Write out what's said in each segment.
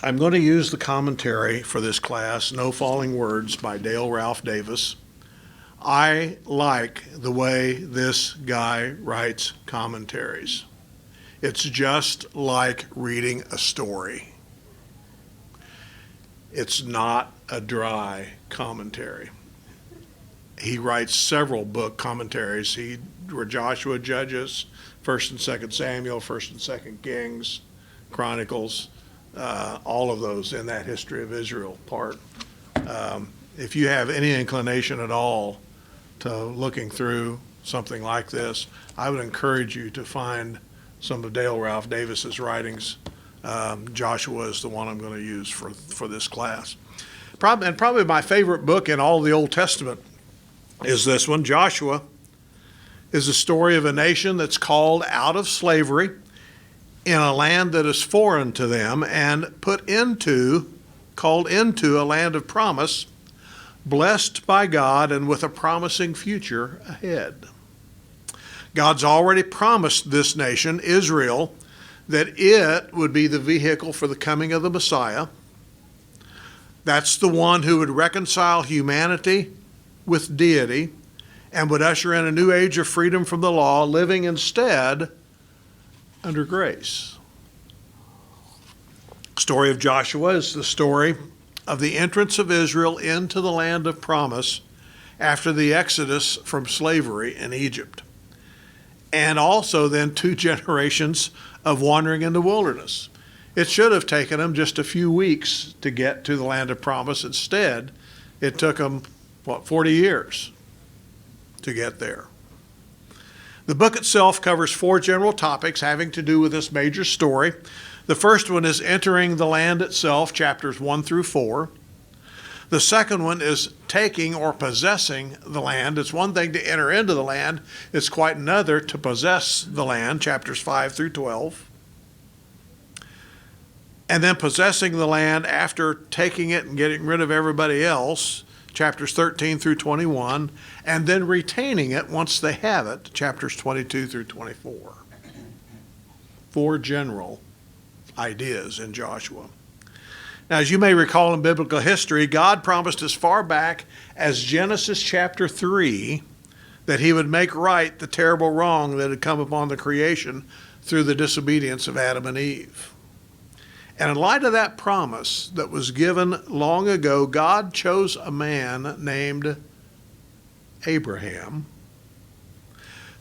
I'm going to use the commentary for this class, No Falling Words by Dale Ralph Davis. I like the way this guy writes commentaries. It's just like reading a story. It's not a dry commentary. He writes several book commentaries. He were Joshua, Judges, 1st and 2nd Samuel, 1st and 2nd Kings, Chronicles, all of those in that history of Israel part. If you have any inclination at all to looking through something like this, I would encourage you to find some of Dale Ralph Davis's writings. Joshua is the one I'm going to use for this class. Probably my favorite book in all the Old Testament is this one. Joshua is the story of a nation that's called out of slavery in a land that is foreign to them and called into a land of promise, blessed by God and with a promising future ahead. God's already promised this nation, Israel, that it would be the vehicle for the coming of the Messiah. That's the one who would reconcile humanity with deity and would usher in a new age of freedom from the law, living instead under grace. The story of Joshua is the story of the entrance of Israel into the land of promise after the exodus from slavery in Egypt, and also then 2 generations of wandering in the wilderness. It should have taken them just a few weeks to get to the land of promise. Instead, it took them, 40 years to get there. The book itself covers 4 general topics having to do with this major story. The first one is entering the land itself, chapters 1 through 4. The second one is taking or possessing the land. It's one thing to enter into the land. It's quite another to possess the land, chapters 5 through 12. And then possessing the land after taking it and getting rid of everybody else, chapters 13 through 21, and then retaining it once they have it, chapters 22 through 24. 4 general ideas in Joshua. Now, as you may recall in biblical history, God promised as far back as Genesis chapter 3 that he would make right the terrible wrong that had come upon the creation through the disobedience of Adam and Eve. And in light of that promise that was given long ago, God chose a man named Abraham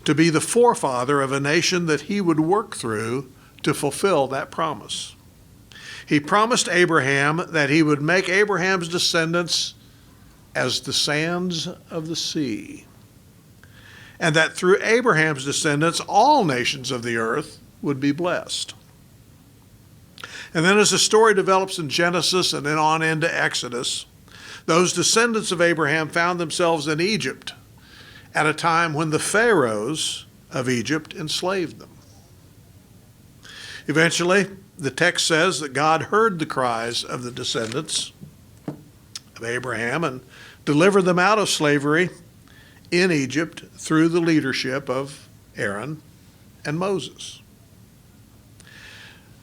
to be the forefather of a nation that he would work through to fulfill that promise. He promised Abraham that he would make Abraham's descendants as the sands of the sea, and that through Abraham's descendants, all nations of the earth would be blessed. And then as the story develops in Genesis and then on into Exodus, those descendants of Abraham found themselves in Egypt at a time when the pharaohs of Egypt enslaved them. Eventually, the text says that God heard the cries of the descendants of Abraham and delivered them out of slavery in Egypt through the leadership of Aaron and Moses.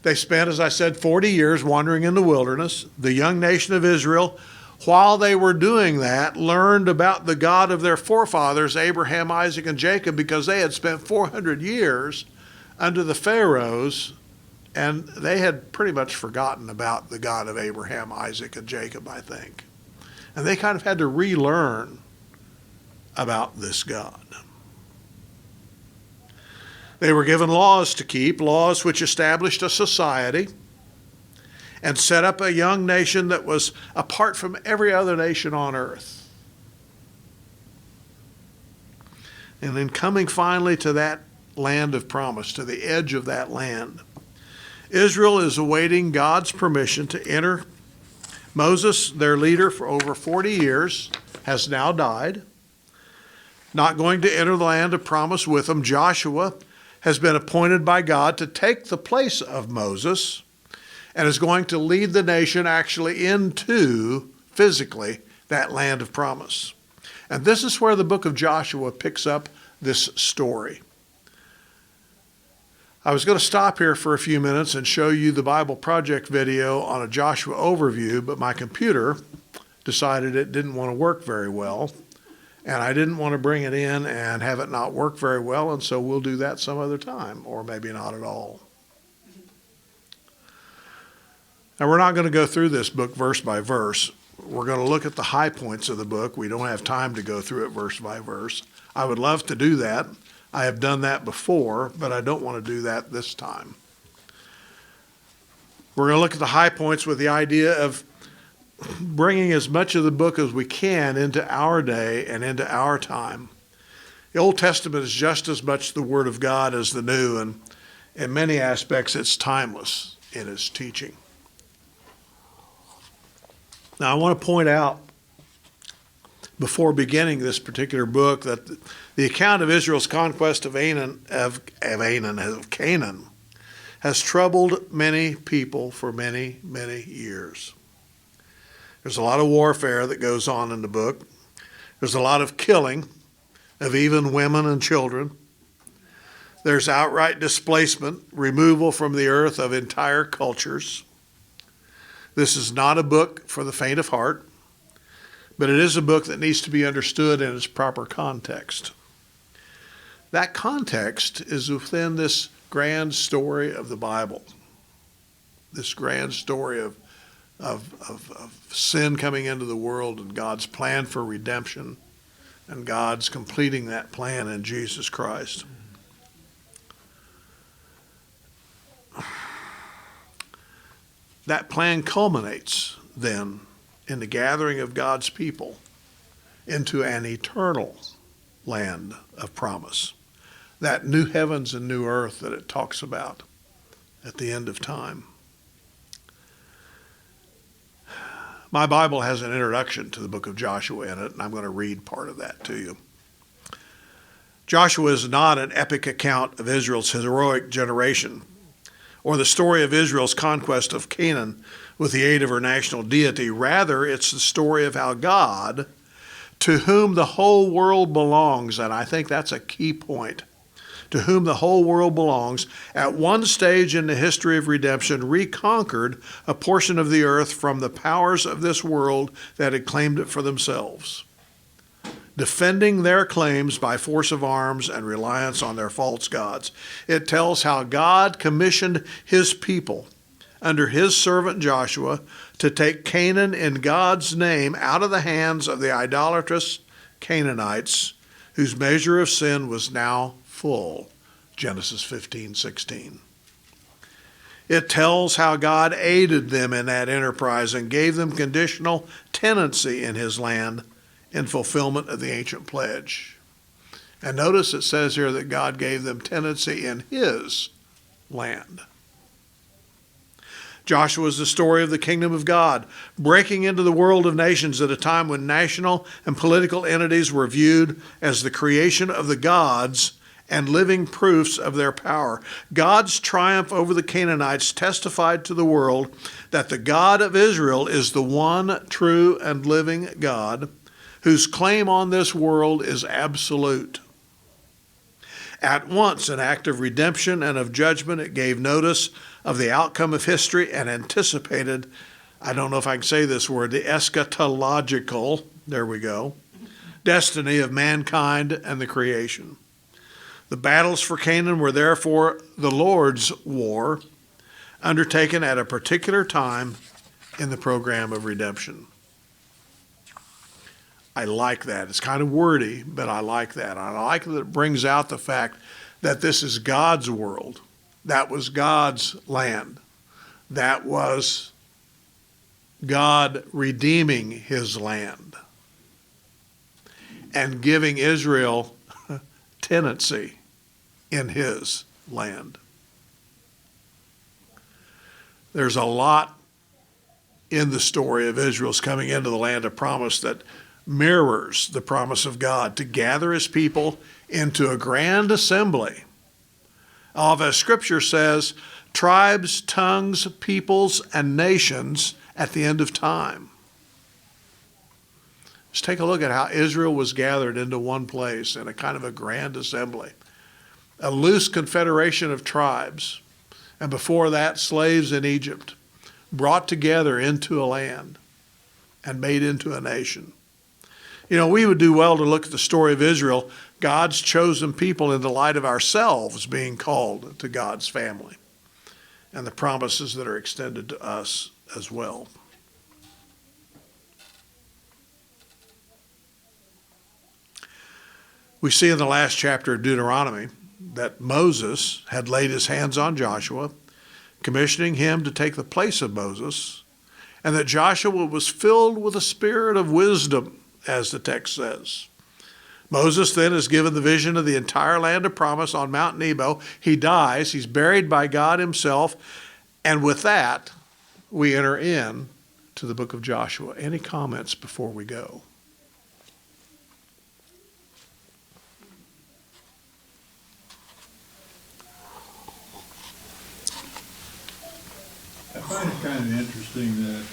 They spent, as I said, 40 years wandering in the wilderness. The young nation of Israel, while they were doing that, learned about the God of their forefathers, Abraham, Isaac, and Jacob, because they had spent 400 years under the pharaohs, and they had pretty much forgotten about the God of Abraham, Isaac, and Jacob, I think. And they kind of had to relearn about this God. They were given laws to keep, laws which established a society and set up a young nation that was apart from every other nation on earth. And then coming finally to that land of promise, to the edge of that land, Israel is awaiting God's permission to enter. Moses, their leader for over 40 years, has now died, not going to enter the land of promise with them. Joshua has been appointed by God to take the place of Moses and is going to lead the nation actually into, physically, that land of promise. And this is where the book of Joshua picks up this story. I was going to stop here for a few minutes and show you the Bible Project video on a Joshua overview, but my computer decided it didn't want to work very well, and I didn't want to bring it in and have it not work very well, and so we'll do that some other time, or maybe not at all. Now, we're not going to go through this book verse by verse. We're going to look at the high points of the book. We don't have time to go through it verse by verse. I would love to do that. I have done that before, but I don't want to do that this time. We're going to look at the high points with the idea of bringing as much of the book as we can into our day and into our time. The Old Testament is just as much the Word of God as the New, and in many aspects it's timeless in its teaching. Now, I want to point out before beginning this particular book that the account of Israel's conquest of Canaan has troubled many people for many, many years. There's a lot of warfare that goes on in the book. There's a lot of killing of even women and children. There's outright displacement, removal from the earth of entire cultures. This is not a book for the faint of heart, but it is a book that needs to be understood in its proper context. That context is within this grand story of the Bible, this grand story of sin coming into the world and God's plan for redemption and God's completing that plan in Jesus Christ. That plan culminates then in the gathering of God's people into an eternal land of promise, that new heavens and new earth that it talks about at the end of time. My Bible has an introduction to the book of Joshua in it, and I'm going to read part of that to you. Joshua is not an epic account of Israel's heroic generation or the story of Israel's conquest of Canaan with the aid of her national deity. Rather, it's the story of how God, to whom the whole world belongs, and I think that's a key point, to whom the whole world belongs, at one stage in the history of redemption, reconquered a portion of the earth from the powers of this world that had claimed it for themselves, defending their claims by force of arms and reliance on their false gods. It tells how God commissioned his people under his servant Joshua to take Canaan in God's name out of the hands of the idolatrous Canaanites, whose measure of sin was now full. Genesis 15:16. It tells how God aided them in that enterprise and gave them conditional tenancy in his land in fulfillment of the ancient pledge. And notice it says here that God gave them tenancy in his land. Joshua is the story of the kingdom of God, breaking into the world of nations at a time when national and political entities were viewed as the creation of the gods and living proofs of their power. God's triumph over the Canaanites testified to the world that the God of Israel is the one true and living God, whose claim on this world is absolute. At once an act of redemption and of judgment, it gave notice of the outcome of history and anticipated, I don't know if I can say this word, the eschatological, there we go, destiny of mankind and the creation. The battles for Canaan were therefore the Lord's war, undertaken at a particular time in the program of redemption. I like that. It's kind of wordy, but I like that. I like that it brings out the fact that this is God's world. That was God's land. That was God redeeming his land and giving Israel tenancy in his land. There's a lot in the story of Israel's coming into the land of promise that mirrors the promise of God to gather his people into a grand assembly of, as Scripture says, tribes, tongues, peoples, and nations at the end of time. Just take a look at how Israel was gathered into one place in a kind of a grand assembly. a loose confederation of tribes, and before that, slaves in Egypt, brought together into a land and made into a nation. You know, we would do well to look at the story of Israel, God's chosen people, in the light of ourselves being called to God's family and the promises that are extended to us as well. We see in the last chapter of Deuteronomy that Moses had laid his hands on Joshua, commissioning him to take the place of Moses, and that Joshua was filled with a spirit of wisdom, as the text says. Moses then is given the vision of the entire land of promise on Mount Nebo. He dies. He's buried by God himself. And with that, we enter in to the book of Joshua. Any comments before we go? I find it kind of interesting that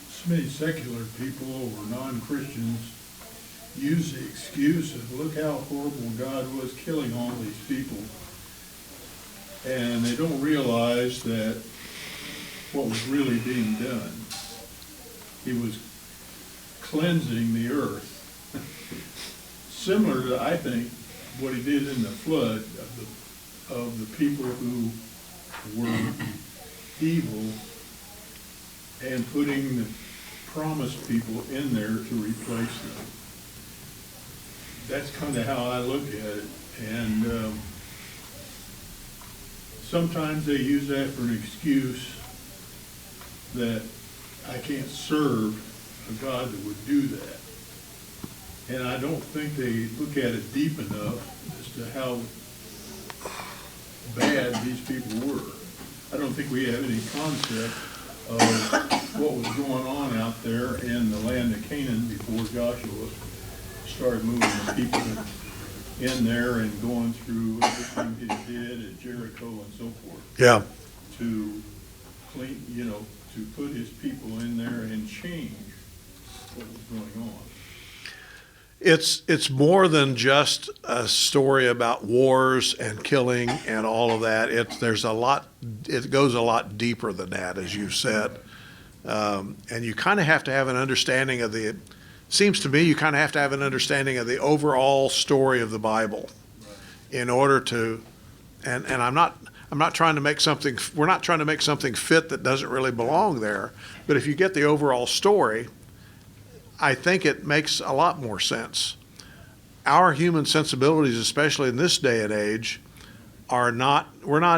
so many secular people or non-Christians use the excuse of look how horrible God was killing all these people, and they don't realize that what was really being done. He was cleansing the earth. Similar to, I think, what he did in the flood of the people who were evil and putting the promised people in there to replace them. That's kind of how I look at it. And sometimes they use that for an excuse that I can't serve a God that would do that. And I don't think they look at it deep enough as to how bad these people were. I don't think we have any concept of what was going on out there in the land of Canaan before Joshua started moving the people in there and going through everything that he did at Jericho and so forth. Yeah. To clean, to put his people in there and change what was going on. It's more than just a story about wars and killing and all of that. It goes a lot deeper than that, as you've said. And you kind of have to have an understanding of seems to me you kind of have to have an understanding of the overall story of the Bible in order to, and I'm not trying to make something, we're not trying to make something fit that doesn't really belong there. But if you get the overall story, I think it makes a lot more sense. Our human sensibilities, especially in this day and age, we're not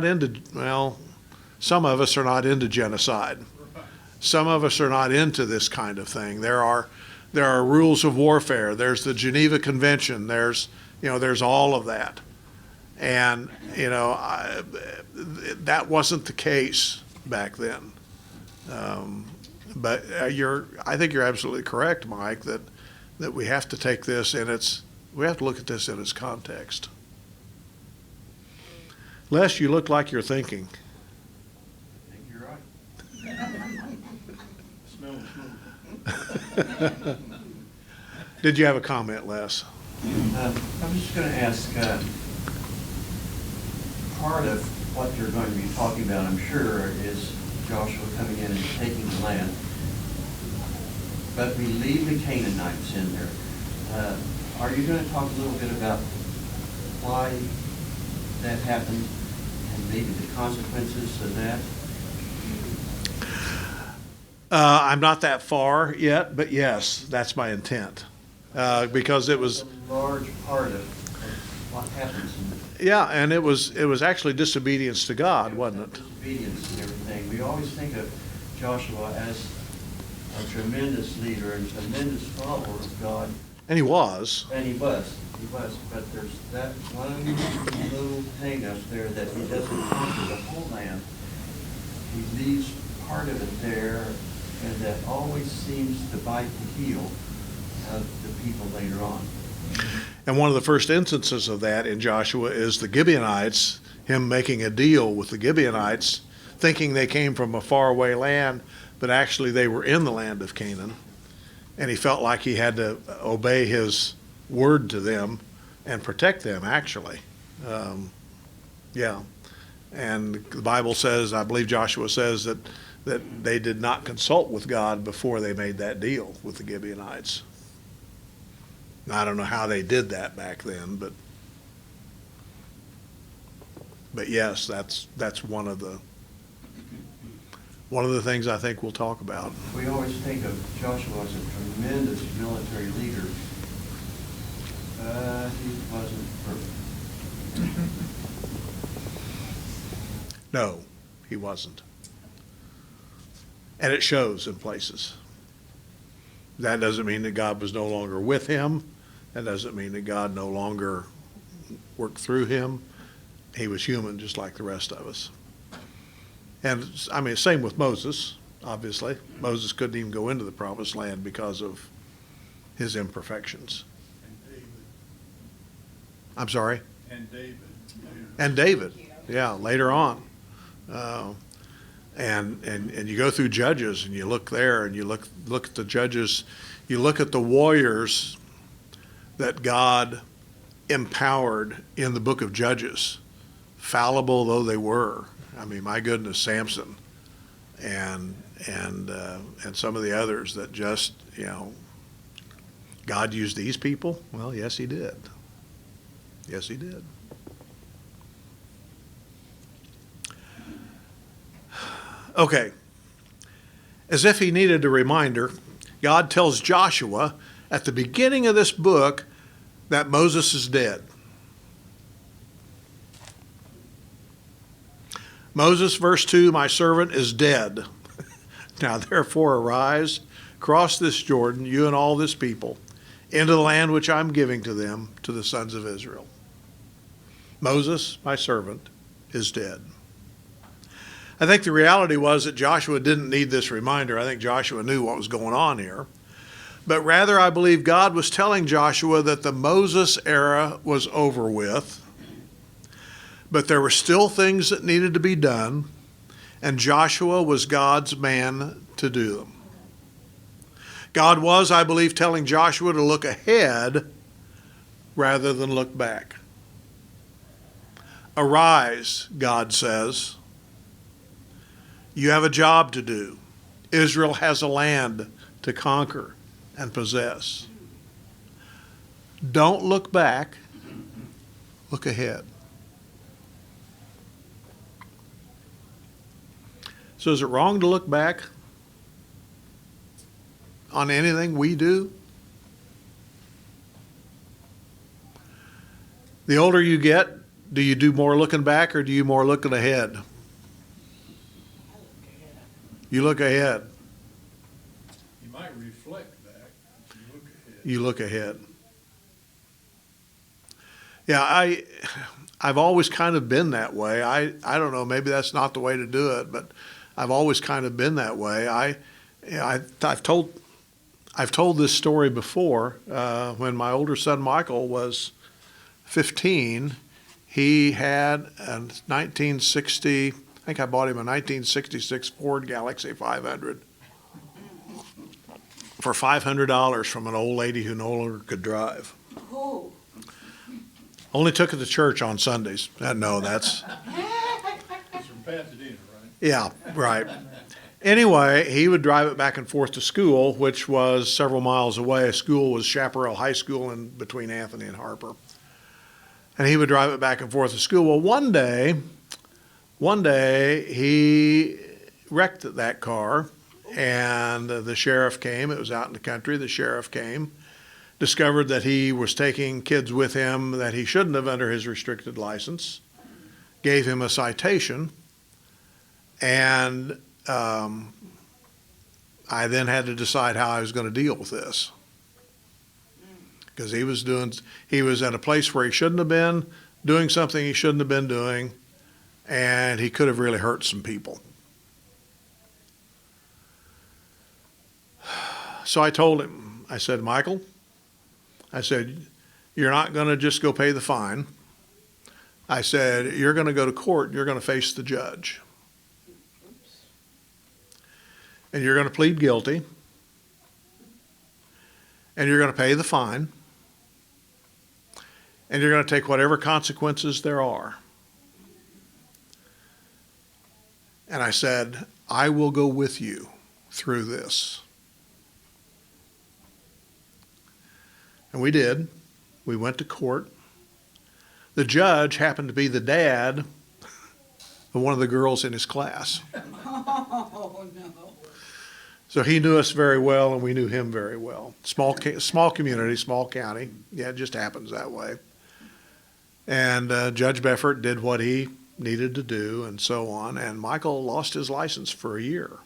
into, some of us are not into genocide. Some of us are not into this kind of thing. There are rules of warfare. There's the Geneva Convention. There's all of that. And, that wasn't the case back then. But I think you're absolutely correct, Mike, that we have to take this we have to look at this in its context. Les, you look like you're thinking. I think you're right. Smell. Did you have a comment, Les? I was just going to ask, part of what you're going to be talking about, I'm sure, is Joshua coming in and taking the land. But we leave the Canaanites in there. Are you going to talk a little bit about why that happened and maybe the consequences of that? I'm not that far yet, but yes, that's my intent. Because it was a large part of what happens. And it was actually disobedience to God, wasn't it? Disobedience and everything. We always think of Joshua as a tremendous leader and tremendous follower of God. And he was. And he was. But there's that one little thing up there that he doesn't conquer the whole land. He leaves part of it there, and that always seems to bite the heel of the people later on. And one of the first instances of that in Joshua is the Gibeonites, him making a deal with the Gibeonites, thinking they came from a faraway land, but actually they were in the land of Canaan. And he felt like he had to obey his word to them and protect them, actually. Yeah. And the Bible says, I believe Joshua says, that they did not consult with God before they made that deal with the Gibeonites. Now, I don't know how they did that back then, but yes, that's one of the things I think we'll talk about. We always think of Joshua as a tremendous military leader. He wasn't perfect. No, he wasn't. And it shows in places. That doesn't mean that God was no longer with him. That doesn't mean that God no longer worked through him. He was human just like the rest of us. And I mean, same with Moses, obviously. Moses couldn't even go into the promised land because of his imperfections. And David. I'm sorry? And David. And David, yeah, later on. And you go through Judges and you look there and you look at the Judges, you look at the warriors that God empowered in the book of Judges, fallible though they were. I mean, my goodness, Samson and some of the others that just, God used these people? Well, yes, he did. Yes, he did. Okay. As if he needed a reminder, God tells Joshua at the beginning of this book that Moses is dead. Moses, verse 2, my servant is dead. Now therefore arise, cross this Jordan, you and all this people, into the land which I'm giving to them, to the sons of Israel. Moses, my servant, is dead. I think the reality was that Joshua didn't need this reminder. I think Joshua knew what was going on here. But rather, I believe God was telling Joshua that the Moses era was over with, but there were still things that needed to be done, and Joshua was God's man to do them. God was, I believe, telling Joshua to look ahead rather than look back. Arise, God says. You have a job to do. Israel has a land to conquer and possess. Don't look back. Look ahead. So is it wrong to look back on anything we do? The older you get, do you do more looking back or do you more looking ahead? You look ahead. You might reflect back. You look ahead. You look ahead. Yeah, I've always kind of been that way. I don't know, maybe that's not the way to do it, but I've always kind of been that way. I've told this story before. When my older son Michael was 15, he had a 1960. I think I bought him a 1966 Ford Galaxy 500 for $500 from an old lady who no longer could drive. Oh. Only took it to church on Sundays. No, that's... It's from Pasadena, right? Yeah, right. Anyway, he would drive it back and forth to school, which was several miles away. School was Chaparral High School in between Anthony and Harper. And he would drive it back and forth to school. Well, one day he wrecked that car, and the sheriff came. It was out in the country. The sheriff came, discovered that he was taking kids with him that he shouldn't have under his restricted license, gave him a citation, and I then had to decide how I was going to deal with this. Because he was at a place where he shouldn't have been, doing something he shouldn't have been doing, and he could have really hurt some people. So I told him, I said, Michael, I said, you're not going to just go pay the fine. I said, you're going to go to court, you're going to face the judge. And you're going to plead guilty. And you're going to pay the fine. and you're going to take whatever consequences there are. And I said, I will go with you through this. And we did. We went to court. The judge happened to be the dad of one of the girls in his class. Oh, no. So he knew us very well, and we knew him very well. Small community, small county. Yeah, it just happens that way. And Judge Beffert did what he needed to do, and so on. And Michael lost his license for a year.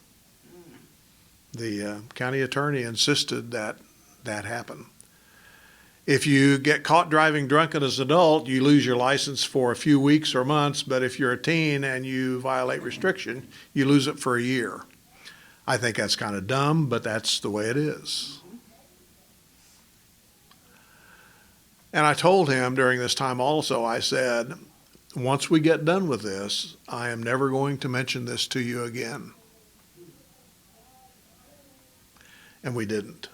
The county attorney insisted that that happen. If you get caught driving drunken as an adult, you lose your license for a few weeks or months, but if you're a teen and you violate restriction, you lose it for a year. I think that's kind of dumb, but that's the way it is. And I told him during this time also, I said, once we get done with this, I am never going to mention this to you again. And we didn't.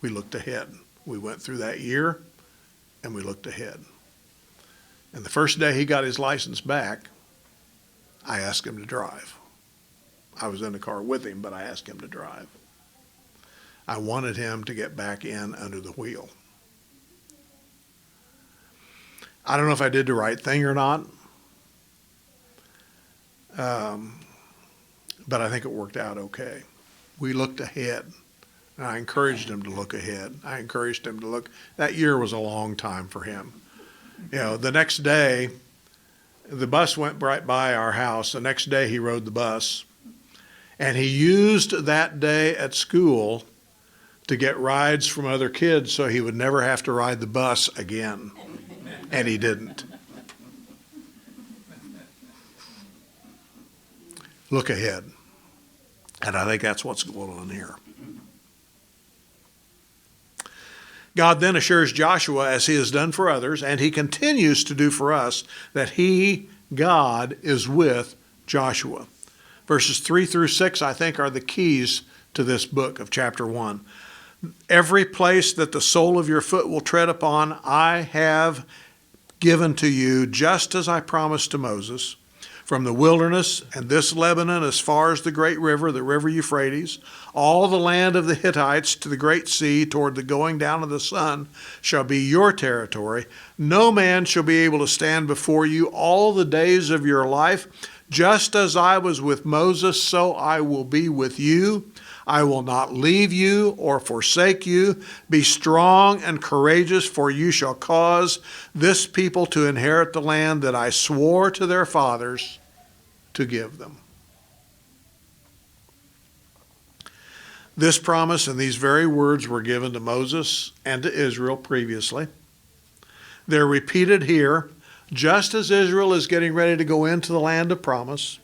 We looked ahead. We went through that year, and we looked ahead. And the first day he got his license back, I asked him to drive. I was in the car with him, but I asked him to drive. I wanted him to get back in under the wheel. I don't know if I did the right thing or not, but I think it worked out okay. We looked ahead. And I encouraged him to look ahead. I encouraged him to look. That year was a long time for him. You know, the next day, the bus went right by our house. The next day he rode the bus. And he used that day at school to get rides from other kids so he would never have to ride the bus again. And he didn't. Look ahead. And I think that's what's going on here. God then assures Joshua, as he has done for others, and he continues to do for us, that he, God, is with Joshua. Verses 3 through 6, I think, are the keys to this book of chapter 1. Every place that the sole of your foot will tread upon, I have given to you, just as I promised to Moses. From the wilderness and this Lebanon as far as the great river, the river Euphrates, all the land of the Hittites to the great sea toward the going down of the sun shall be your territory. No man shall be able to stand before you all the days of your life. Just as I was with Moses, so I will be with you. I will not leave you or forsake you. Be strong and courageous, for you shall cause this people to inherit the land that I swore to their fathers to give them. This promise and these very words were given to Moses and to Israel previously. They're repeated here, just as Israel is getting ready to go into the land of promise.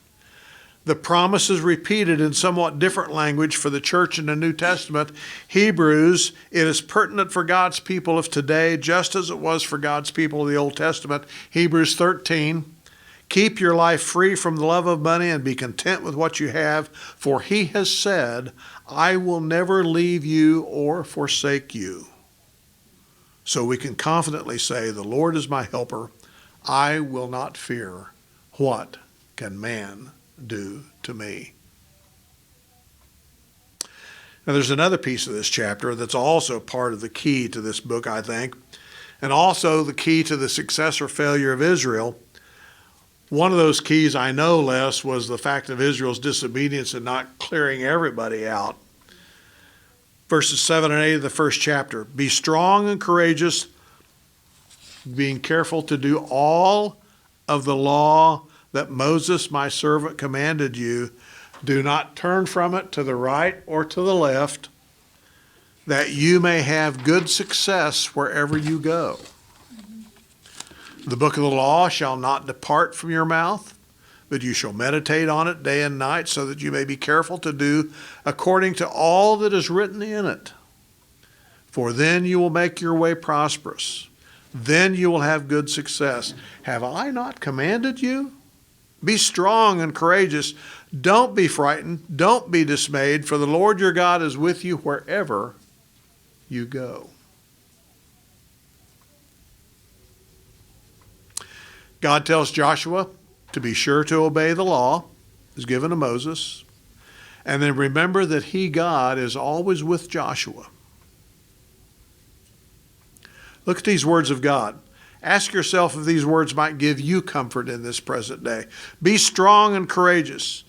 The promise is repeated in somewhat different language for the church in the New Testament. Hebrews, it is pertinent for God's people of today, just as it was for God's people of the Old Testament. Hebrews 13, keep your life free from the love of money and be content with what you have, for he has said, I will never leave you or forsake you. So we can confidently say, the Lord is my helper. I will not fear. What can man do to me? Now there's another piece of this chapter that's also part of the key to this book, I think, and also the key to the success or failure of Israel. One of those keys I know less was the fact of Israel's disobedience and not clearing everybody out. Verses 7 and 8 of the first chapter. Be strong and courageous, being careful to do all of the law that Moses, my servant, commanded you. Do not turn from it to the right or to the left, that you may have good success wherever you go. The book of the law shall not depart from your mouth, but you shall meditate on it day and night, so that you may be careful to do according to all that is written in it. For then you will make your way prosperous. Then you will have good success. Have I not commanded you? Be strong and courageous. Don't be frightened. Don't be dismayed, for the Lord your God is with you wherever you go. God tells Joshua to be sure to obey the law is given to Moses. And then remember that he, God, is always with Joshua. Look at these words of God. Ask yourself if these words might give you comfort in this present day. Be strong and courageous.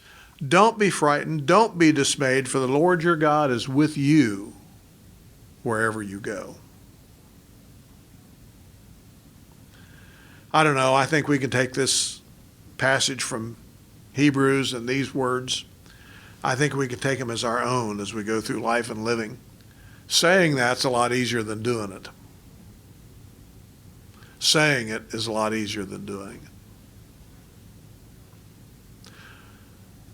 Don't be frightened. Don't be dismayed, for the Lord your God is with you wherever you go. I don't know. I think we can take this passage from Hebrews and these words. I think we can take them as our own as we go through life and living. Saying that's a lot easier than doing it. Saying it is a lot easier than doing it.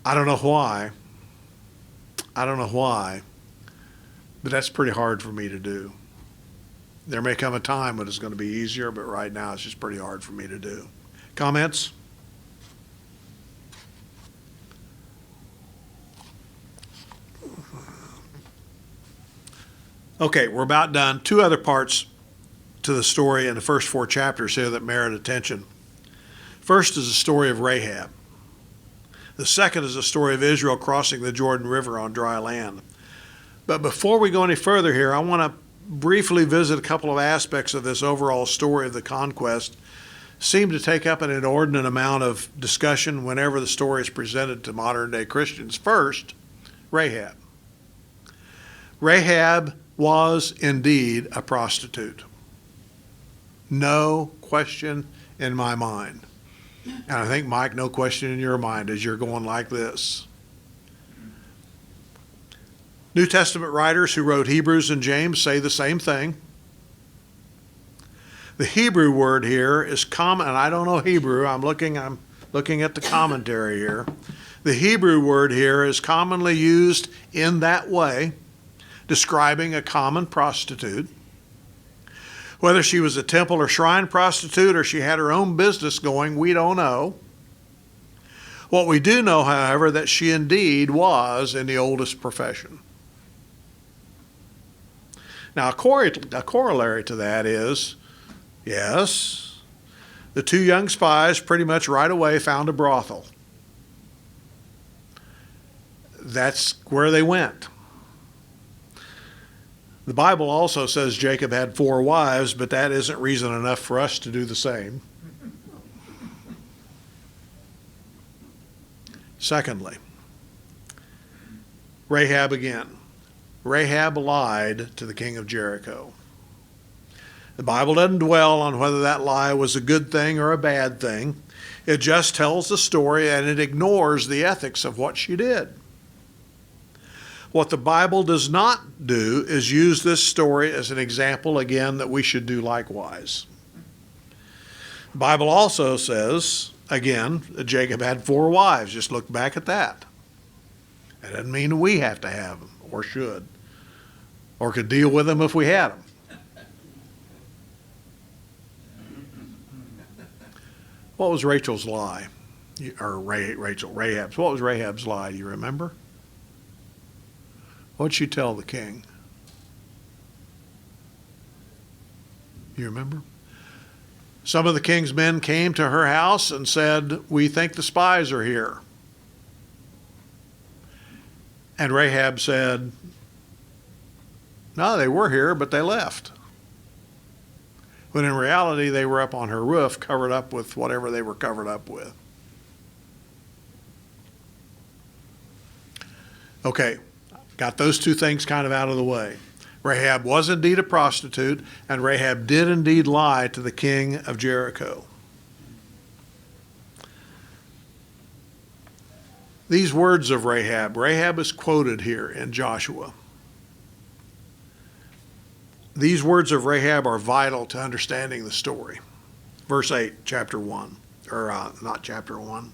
I don't know why. But that's pretty hard for me to do. There may come a time when it's going to be easier, but right now it's just pretty hard for me to do. Comments? Okay, we're about done. Two other parts to the story in the first 4 chapters here that merit attention. First is the story of Rahab. The second is the story of Israel crossing the Jordan River on dry land. But before we go any further here, I want to briefly visit a couple of aspects of this overall story of the conquest. Seem to take up an inordinate amount of discussion whenever the story is presented to modern day Christians. First, Rahab. Rahab was indeed a prostitute. No question in my mind. And I think, Mike, no question in your mind as you're going like this. New Testament writers who wrote Hebrews and James say the same thing. The Hebrew word here is common, and I don't know Hebrew. I'm looking at the commentary here. The Hebrew word here is commonly used in that way, describing a common prostitute. Whether she was a temple or shrine prostitute or she had her own business going, we don't know. What we do know, however, that she indeed was in the oldest profession. Now, a corollary to that is, yes, the 2 young spies pretty much right away found a brothel. That's where they went. The Bible also says Jacob had 4 wives, but that isn't reason enough for us to do the same. Secondly, Rahab again. Rahab lied to the king of Jericho. The Bible doesn't dwell on whether that lie was a good thing or a bad thing. It just tells the story and it ignores the ethics of what she did. What the Bible does not do is use this story as an example, again, that we should do likewise. The Bible also says, again, that Jacob had 4 wives. Just look back at that. That doesn't mean we have to have them, or should, or could deal with them if we had them. What was Rachel's lie? Or Rahab's. What was Rahab's lie? Do you remember? What'd she tell the king? You remember? Some of the king's men came to her house and said, "We think the spies are here." And Rahab said, "No, they were here, but they left." When in reality, they were up on her roof, covered up with whatever they were covered up with. Okay. Got those 2 things kind of out of the way. Rahab was indeed a prostitute, and Rahab did indeed lie to the king of Jericho. These words of Rahab is quoted here in Joshua. These words of Rahab are vital to understanding the story. Verse 8, chapter 1, or not chapter 1.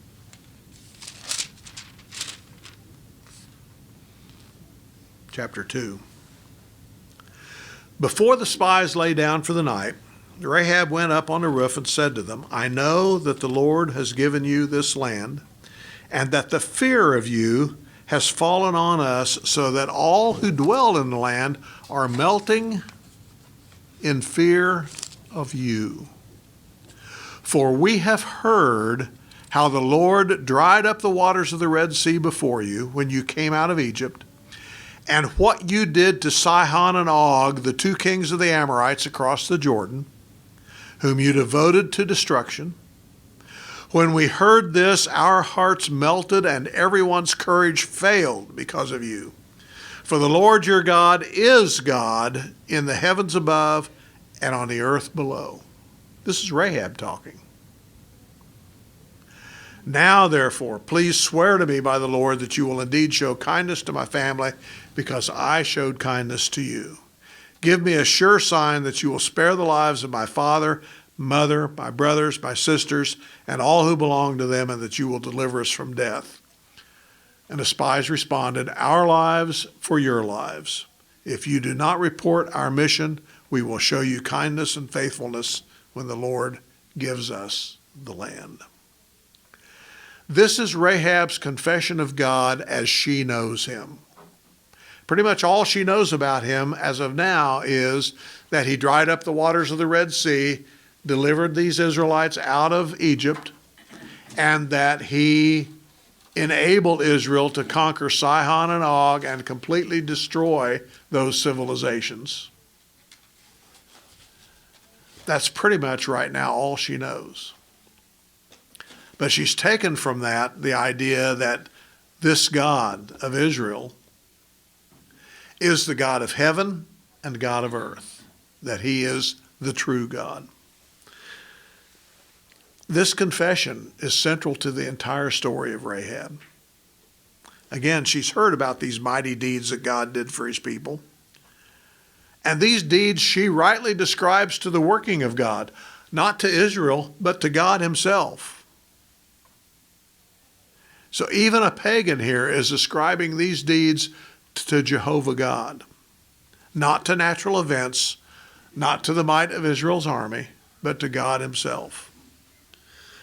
Chapter 2. Before the spies lay down for the night, Rahab went up on the roof and said to them, "I know that the Lord has given you this land, and that the fear of you has fallen on us, so that all who dwell in the land are melting in fear of you. For we have heard how the Lord dried up the waters of the Red Sea before you when you came out of Egypt, and what you did to Sihon and Og, the two kings of the Amorites across the Jordan, whom you devoted to destruction. When we heard this, our hearts melted and everyone's courage failed because of you. For the Lord your God is God in the heavens above and on the earth below. This is Rahab talking. Now, therefore, please swear to me by the Lord that you will indeed show kindness to my family, because I showed kindness to you. Give me a sure sign that you will spare the lives of my father, mother, my brothers, my sisters, and all who belong to them, and that you will deliver us from death. And the spies responded, our lives for your lives. If you do not report our mission, we will show you kindness and faithfulness when the Lord gives us the land. This is Rahab's confession of God as she knows him. Pretty much all she knows about him as of now is that he dried up the waters of the Red Sea, delivered these Israelites out of Egypt, and that he enabled Israel to conquer Sihon and Og and completely destroy those civilizations. That's pretty much right now all she knows. But she's taken from that the idea that this God of Israel is the God of heaven and God of earth, that he is the true God. This confession is central to the entire story of Rahab. Again, she's heard about these mighty deeds that God did for his people. And these deeds she rightly describes to the working of God, not to Israel, but to God himself. So even a pagan here is ascribing these deeds to Jehovah God, not to natural events, not to the might of Israel's army, but to God himself.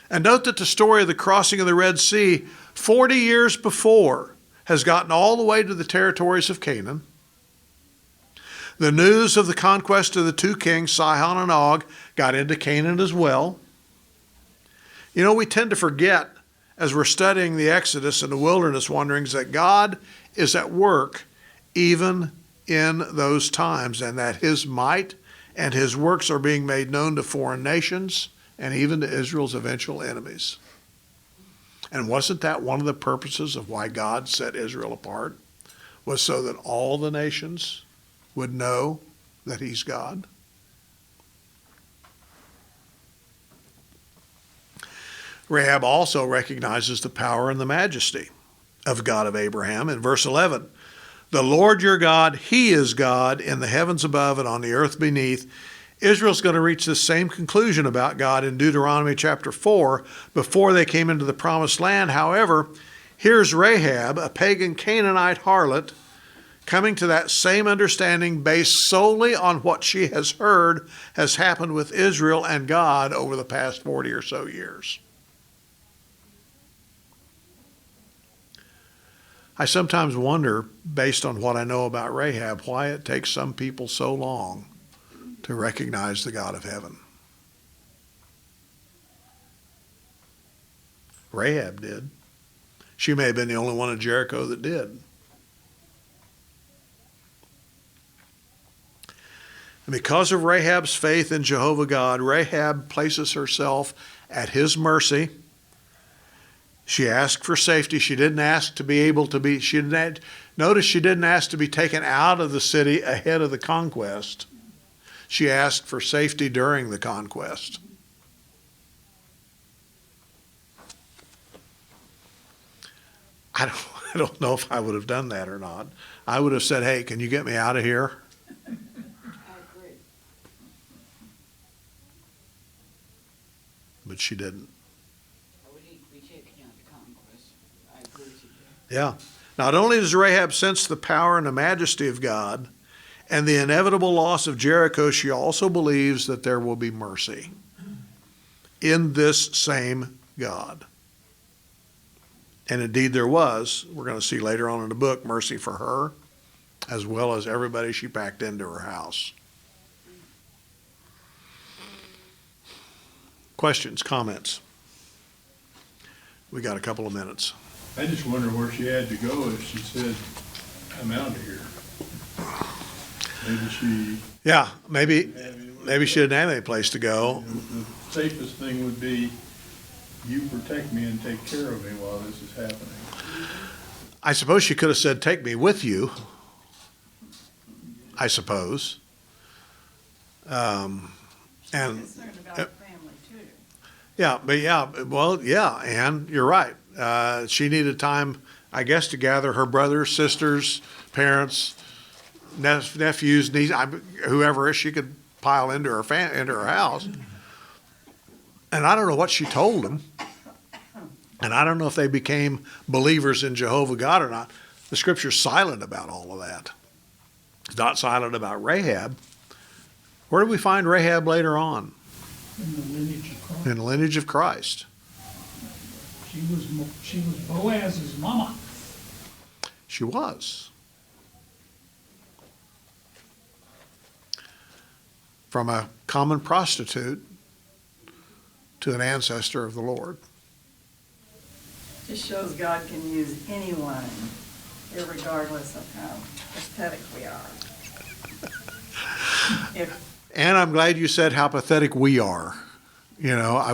And note that the story of the crossing of the Red Sea 40 years before has gotten all the way to the territories of Canaan. The news of the conquest of the two kings, Sihon and Og, got into Canaan as well. You know, we tend to forget as we're studying the Exodus and the wilderness wanderings that God is at work even in those times, and that his might and his works are being made known to foreign nations and even to Israel's eventual enemies. And wasn't that one of the purposes of why God set Israel apart? Was so that all the nations would know that he's God? Rahab also recognizes the power and the majesty of God of Abraham. In verse 11, the Lord your God, he is God in the heavens above and on the earth beneath. Israel's going to reach the same conclusion about God in Deuteronomy chapter 4 before they came into the promised land. However, here's Rahab, a pagan Canaanite harlot, coming to that same understanding based solely on what she has heard has happened with Israel and God over the past 40 or so years. I sometimes wonder, based on what I know about Rahab, why it takes some people so long to recognize the God of heaven. Rahab did. She may have been the only one in Jericho that did. And because of Rahab's faith in Jehovah God, Rahab places herself at his mercy. She asked for safety. She didn't ask to be able to be, notice she didn't ask to be taken out of the city ahead of the conquest. She asked for safety during the conquest. I don't know if I would have done that or not. I would have said, hey, can you get me out of here? I agree. But she didn't. We need to be taken out of conquest. I agree with you. Yeah. Not only does Rahab sense the power and the majesty of God and the inevitable loss of Jericho, she also believes that there will be mercy in this same God. And indeed there was, we're going to see later on in the book, mercy for her as well as everybody she packed into her house. Questions, comments? We got a couple of minutes. I just wonder where she had to go if she said, I'm out of here. Maybe she, Yeah, maybe she didn't have any place to go. the safest thing would be, you protect me and take care of me while this is happening. I suppose she could have said, take me with you, I suppose. And Concerned about family too. yeah, and you're right. She needed time, I guess, to gather her brothers, sisters, parents, nephews, nieces, whoever she could pile into her house. And I don't know what she told them. And I don't know if they became believers in Jehovah God or not. The scripture's silent about all of that. It's not silent about Rahab. Where do we find Rahab later on? In the lineage of Christ. In the lineage of Christ. She was Boaz's mama. She was. From a common prostitute to an ancestor of the Lord. Just shows God can use anyone, irregardless of how pathetic we are. And I'm glad you said how pathetic we are. You know, I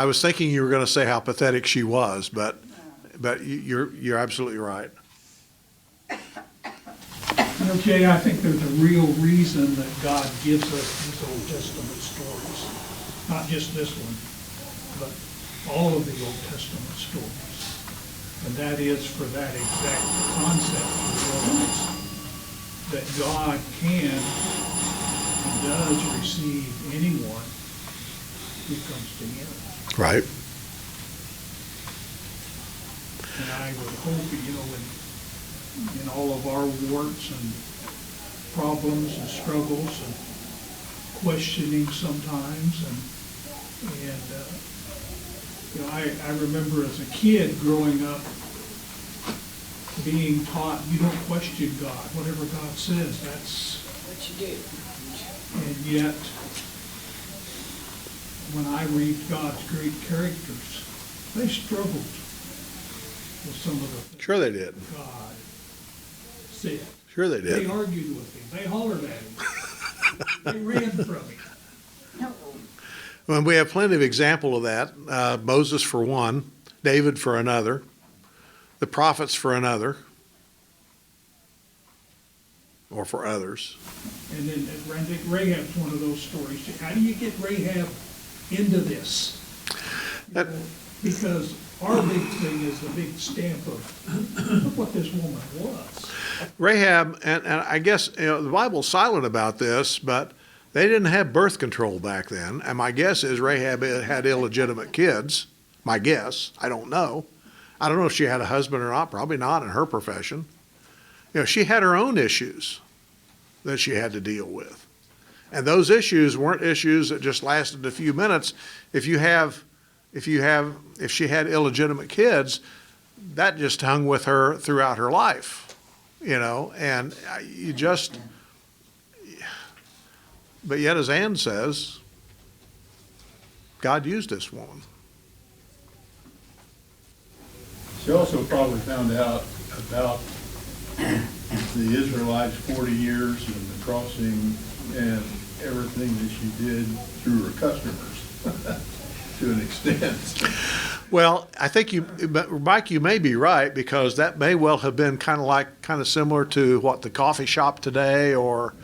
was thinking you were going to say how pathetic she was, but you're absolutely right. You know, Jay, I think there's a real reason that God gives us these Old Testament stories. Not just this one, but all of the Old Testament stories. And that is for that exact concept to realize that God can and does receive anyone who comes to him. Right. And I would hope, you know, in all of our warts and problems and struggles and questioning sometimes, and you know, I remember as a kid growing up being taught you don't question God. Whatever God says, that's, What you do. and yet when I read God's great characters, they struggled with some of the things Sure they did. God said. Sure they They did. argued with him. They hollered at him. They ran from him. No. Well, we have plenty of example of that. Moses for one, David for another, the prophets for another, or for others. And then Rahab's one of those stories. How do you get Rahab into this? You That- know, because our big thing is the big stamp of, look what this woman was. Rahab, and I guess, you know, the Bible's silent about this, but they didn't have birth control back then. And my guess is Rahab had illegitimate kids. My guess. I don't know. I don't know if she had a husband or not. Probably not in her profession. You know, she had her own issues that she had to deal with. And those issues weren't issues that just lasted a few minutes. If she had illegitimate kids, that just hung with her throughout her life, you know, and but yet, as Ann says, God used this woman. She also probably found out about the Israelites' 40 years and the crossing and everything that she did through her customers to an extent. Well, I think Mike, you may be right, because that may well have been kind of similar to what the coffee shop today, or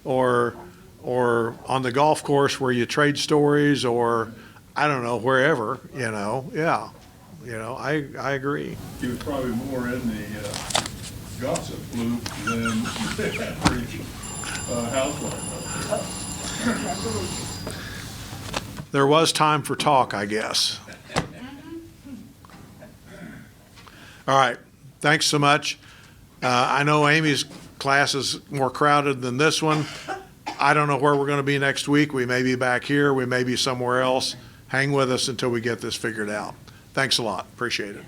on the golf course where you trade stories, or I don't know, wherever, you know. Yeah, you know, I agree. She was probably more in the gossip loop than the average housewife. There was time for talk, I guess. All right, thanks so much. I know Amy's class is more crowded than this one. I don't know where we're going to be next week. We may be back here. We may be somewhere else. Hang with us until we get this figured out. Thanks a lot. Appreciate it.